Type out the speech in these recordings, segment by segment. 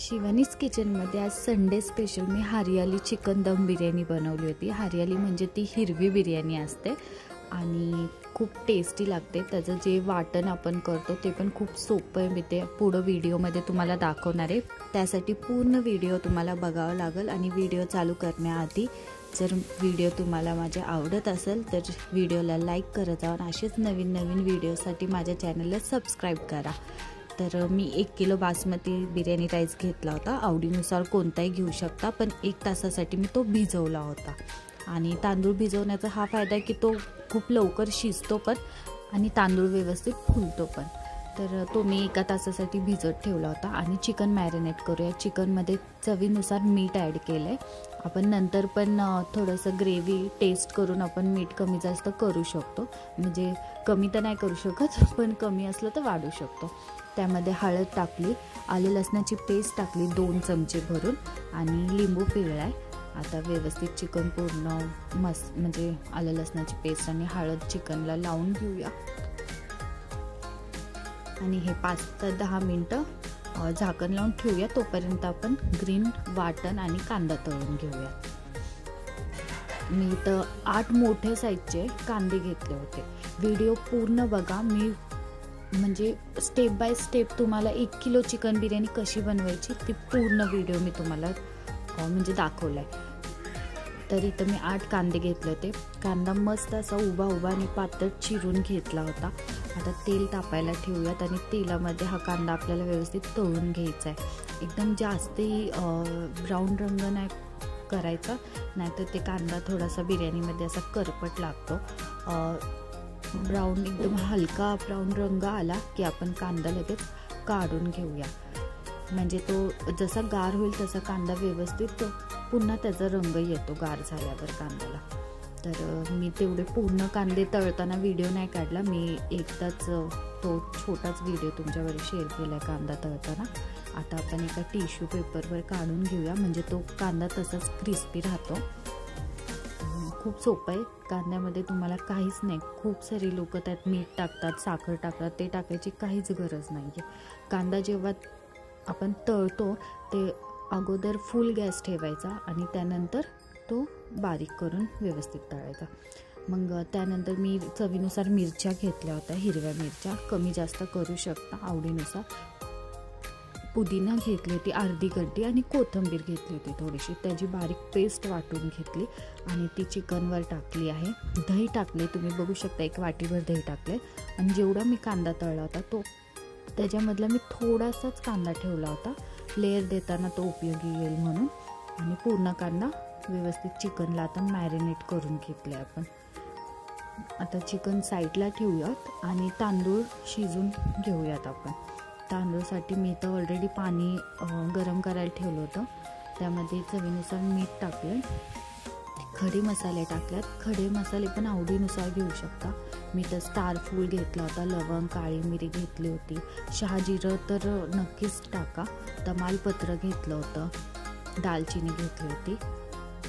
शिवानीज किचनमध्ये आज Sunday special मी हरियाली चिकन दम बिर्याणी बनवली होती। हरियाली म्हणजे ती हिरवी बिर्याणी असते आणि खूप टेस्टी लागते। त्याचं जे वाटण आपण करतो ते पण खूप सोपं आहे। मी ते पुढे व्हिडिओमध्ये तुम्हाला दाखवणार आहे, त्यासाठी पूर्ण व्हिडिओ तुम्हाला बघावं लागेल। आणि व्हिडिओ चालू करण्याआधी जर व्हिडिओ तुम्हाला माझे आवडत असेल तर व्हिडिओला लाईक करत जा आणि असेच नवीन नवीन व्हिडिओसाठी माझ्या चॅनलला सबस्क्राईब करा। तर मी 1 किलो बासमती बिर्याणी राईस घेतला होता, आवडीनुसार कोणताही घेऊ शकता, पण 1 तासासाठी मी तो भिजवला होता। आणि तांदूळ भिजवण्याचा हा फायदा आहे की तो खूप लवकर शिजतो पण आणि तांदूळ व्यवस्थित फुलतो पण। तर तो मी 1 तासासाठी भिजत ठेवला होता। आणि चिकन मॅरिनेट करूया। चिकनमध्ये चवीनुसार मीठ ॲड केलं आहे। आपण नंतर पण थोडंसं ग्रेव्ही टेस्ट करून आपण मीठ कमी जास्त करू शकतो, म्हणजे कमी तर नाही करू शकत पण कमी असलं तर वाढू शकतो। त्यामध्ये हळद टाकली, आले लसणाची पेस्ट टाकली 2 चमचे भरून आणि लिंबू पिळलाय। आता व्यवस्थित चिकन पूर्ण म्हणजे आले लसणाची पेस्ट आणि हळद चिकनला लावून घेऊया आणि हे 5 ते 10 मिनिटं झाकण लावून ठेवूया। तोपर्यंत आपण ग्रीन वाटण आणि कांदा तळून घेऊया। मी तर 8 मोठे साईजचे कांदे घेतले होते। व्हिडिओ पूर्ण बघा, मी म्हणजे स्टेप बाय स्टेप तुम्हाला 1 किलो चिकन बिर्याणी कशी बनवायची ती पूर्ण व्हिडिओ मी तुम्हाला म्हणजे दाखवलाय। तर इथं मी 8 कांदे घेतले होते। कांदा मस्त असा उभा आणि पातळ चिरून घेतला होता। आता तेल तापायला ठेवूयात आणि तेलामध्ये हा कांदा आपल्याला व्यवस्थित तळून घ्यायचा आहे। एकदम जास्तही ब्राऊन रंग नाही करायचा, नाहीतर ते कांदा थोडासा बिर्याणीमध्ये असा करपट लागतो। ब्राऊन एकदम हलका ब्राऊन रंग आला की आपण कांदा लगेच काढून घेऊया, म्हणजे तो जसा गार होईल तसा कांदा व्यवस्थित पुन्हा त्याचा रंग येतो गार झाल्यावर कांद्याला। तर मी तेवढे पूर्ण कांदे तळताना व्हिडिओ नाही काढला, मी एकदाच तो छोटाच व्हिडिओ तुमच्यावर शेअर केला आहे कांदा तळताना। आता आपण एका टिश्यू पेपरवर काढून घेऊया, म्हणजे तो कांदा तसाच क्रिस्पी राहतो। खूप सोपं आहे, कांद्यामध्ये तुम्हाला काहीच नाही। खूप सारे लोक त्यात मीठ टाकतात, साखर टाकतात, ते टाकायची काहीच गरज नाही आहे। कांदा जेव्हा आपण तळतो ते अगोदर फुल गॅस ठेवायचा आणि त्यानंतर तो बारीक करून व्यवस्थित तळायचा। मग त्यानंतर मी चवीनुसार मिरच्या घेतल्या होत्या, हिरव्या मिरच्या कमी जास्त करू शकता आवडीनुसार। पुदिना घेतली होती अर्धी गड्डी आणि कोथिंबीर घेतली होती थोडीशी, त्याची बारीक पेस्ट वाटून घेतली आणि ती चिकनवर टाकली आहे। दही टाकले, तुम्ही बघू शकता 1 वाटीभर दही टाकले। आणि जेवढा मी कांदा तळला होता तो त्याच्यामधला मी थोडासाच कांदा ठेवला होता, लेअर देताना तो उपयोगी येईल म्हणून। आणि पूर्ण कांदा व्यवस्थित चिकनला आता मॅरिनेट करून घेतले आपण। आता चिकन साईडला ठेवूयात आणि तांदूळ शिजून घेऊयात आपण। तांदूळसाठी मी तर ऑलरेडी पाणी गरम करायला ठेवलं होतं, त्यामध्ये चवीनुसार मीठ टाकले, खडे मसाले टाकल्यात। खडे मसाले पण आवडीनुसार घेऊ शकता। मी तर स्टार फूल घेतला होता, लवंग, काळी मिरी घेतली होती, शहाजिरं तर नक्कीच टाका, तमालपत्र घेतलं होतं, दालचिनी घेतली होती।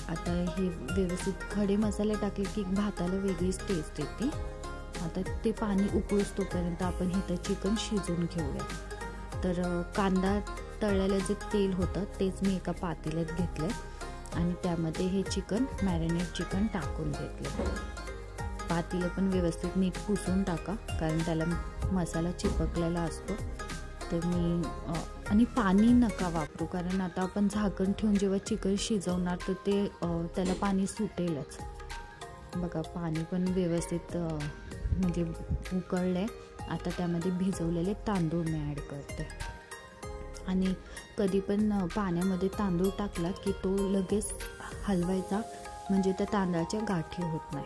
आता हे व्यवस्थित खडे मसाले टाकले की भाताला वेगळीच टेस्ट येते। आता ते पाणी उकळूस तोपर्यंत आपण इथं चिकन शिजवून घेऊया। तर कांदा तळलेलं जे तेल होतं तेच मी एका पातेल्यात घेतलं आणि त्यामध्ये हे चिकन मॅरिनेट चिकन टाकून घेतलं। पातेलं पण व्यवस्थित नीट पुसून टाका, कारण त्याला मसाला चिपकलेला असतो। तर मी आणि पाणी नका वापरू, कारण आता आपण झाकण ठेवून जेव्हा चिकन शिजवणार तर ते त्याला पाणी सुटेलच। बघा पाणी पण व्यवस्थित म्हणजे उकळले। आता त्यामध्ये भिजवलेले तांदूळ मी ॲड करते आणि कधी पण पाण्यामध्ये तांदूळ टाकला की तो लगेच हलवायचा, म्हणजे त्या तांदळाच्या गाठी होत नाही।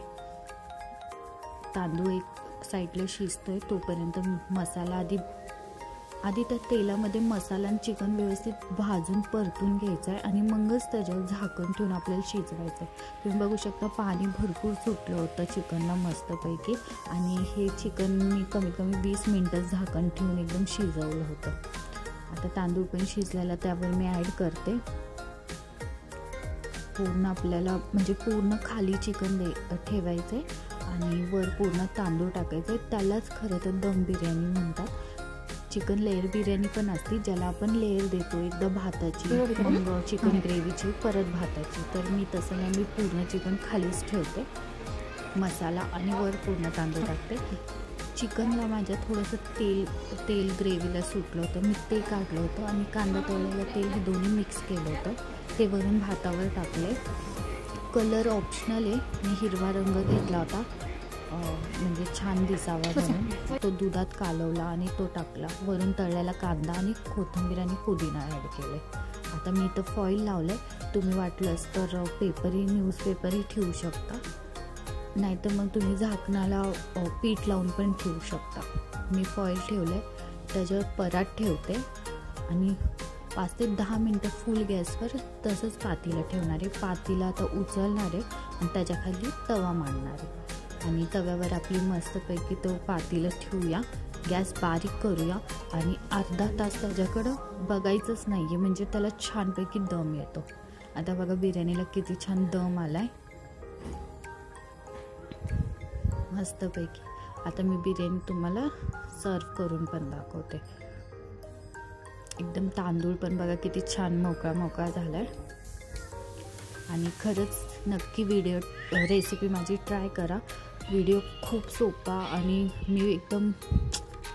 तांदूळ 1 साईडला शिजतोय तोपर्यंत मसाला आधी त्या तेलामध्ये मसाला आणि चिकन व्यवस्थित भाजून परतून घ्यायचं आहे आणि मगच त्याच्यावर झाकण ठेवून आपल्याला शिजवायचं आहे। तुम्ही बघू शकता पाणी भरपूर सुटलं होतं चिकनला मस्तपैकी आणि हे चिकन मी कमी 20 मिनटं झाकण ठेवून एकदम शिजवलं होतं। आता तांदूळ पण शिजलेला त्यावर मी ॲड करते। पूर्ण आपल्याला म्हणजे पूर्ण खाली चिकन ठेवायचं आहे आणि वर पूर्ण तांदूळ टाकायचे, त्यालाच खरं तर दम बिर्याणी म्हणतात। चिकन लेअर बिर्याणी पण असते, ज्याला आपण लेअर देतो, एकदा भाताची, मग चिकन ग्रेव्हीची, परत भाताची. तर मी तसं नाही, मी पूर्ण चिकन खालीच ठेवते मसाला आणि वर पूर्ण तांदूळ टाकते. चिकनला माझ्या थोडंसं तेल ग्रेव्हीला सुटलं होतं, मी ते काढलं होतं आणि कांदा तळलेलं तेल हे दोन्ही मिक्स केलं होतं, ते वरून भातावर टाकले. कलर ऑप्शनल आहे, मी हिरवा रंग घेतला होता म्हणजे छान दिसावा म्हणून. तो दुधात कालवला आणि तो टाकला, वरून तळलेला कांदा आणि कोथिंबीर आणि पुदिना ॲड केले. आता मी इथं फॉईल लावलं आहे, तुम्ही वाटलंच तर न्यूजपेपरही ठेवू शकता, नाहीतर मग तुम्ही झाकणाला पीठ लावून पण ठेवू शकता. मी फॉईल ठेवलं आहे, त्याच्यावर परात ठेवते आणि 5 ते 10 मिनटं फुल गॅसवर तसंच पातीला ठेवणार आहे. पातीला आता उचलणार आहे आणि त्याच्याखाली तवा मांडणार आहे आणि तव्यावर आपली मस्तपैकी तो पातीला ठेवूया, गॅस बारीक करूया आणि अर्धा तास त्याच्याकडं बघायचंच नाही आहे, म्हणजे त्याला छानपैकी दम येतो. आता बघा बिर्याणीला किती छान दम आला आहे मस्तपैकी. आता मी बिर्याणी तुम्हाला सर्व करून पण दाखवते. एकदम तांदूळ पण बघा किती छान मोकळा झाला आहे. आणि खरंच नक्की रेसिपी माझी ट्राय करा. व्हिडिओ खूप सोपा आणि मी एकदम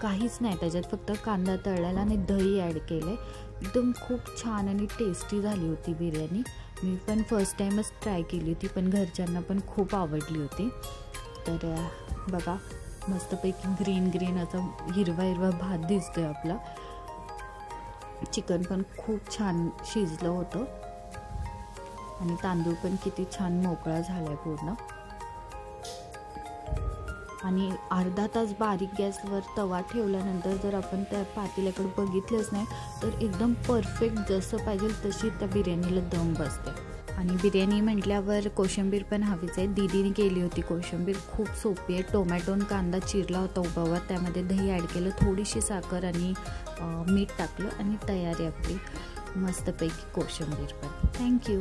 काहीच नाही त्याच्यात, फक्त कांदा तळलेला आणि दही ॲड केलं. एकदम खूप छान आणि टेस्टी झाली होती बिर्याणी. मी पण फर्स्ट टाईमच ट्राय केली होती, पण घरच्यांना पण खूप आवडली होती. तर बघा मस्तपैकी ग्रीन असा हिरवा भात दिसतोय आपला. चिकन पण खूप छान शिजलं होतं आणि तांदूळ पण किती छान मोकळा झालाय पूर्ण. आणि अर्धा तास बारीक गॅसवर तवा ठेवल्यानंतर जर आपण त्या पातेल्याकडे बघितलंच नाही तर एकदम परफेक्ट जसं पाहिजे तशी त्या बिर्याणीला दम बसते. आणि बिर्याणी म्हटल्यावर कोशिंबीर पण हवीच आहे. दीदीने केली होती कोशिंबीर, खूप सोपी आहे. टोमॅटो आणि कांदा चिरला होता उभा, त्यामध्ये दही ॲड केलं, थोडीशी साखर आणि मीठ टाकलं आणि तयारी आपली मस्तपैकी कोशिंबीर पण. थँक्यू.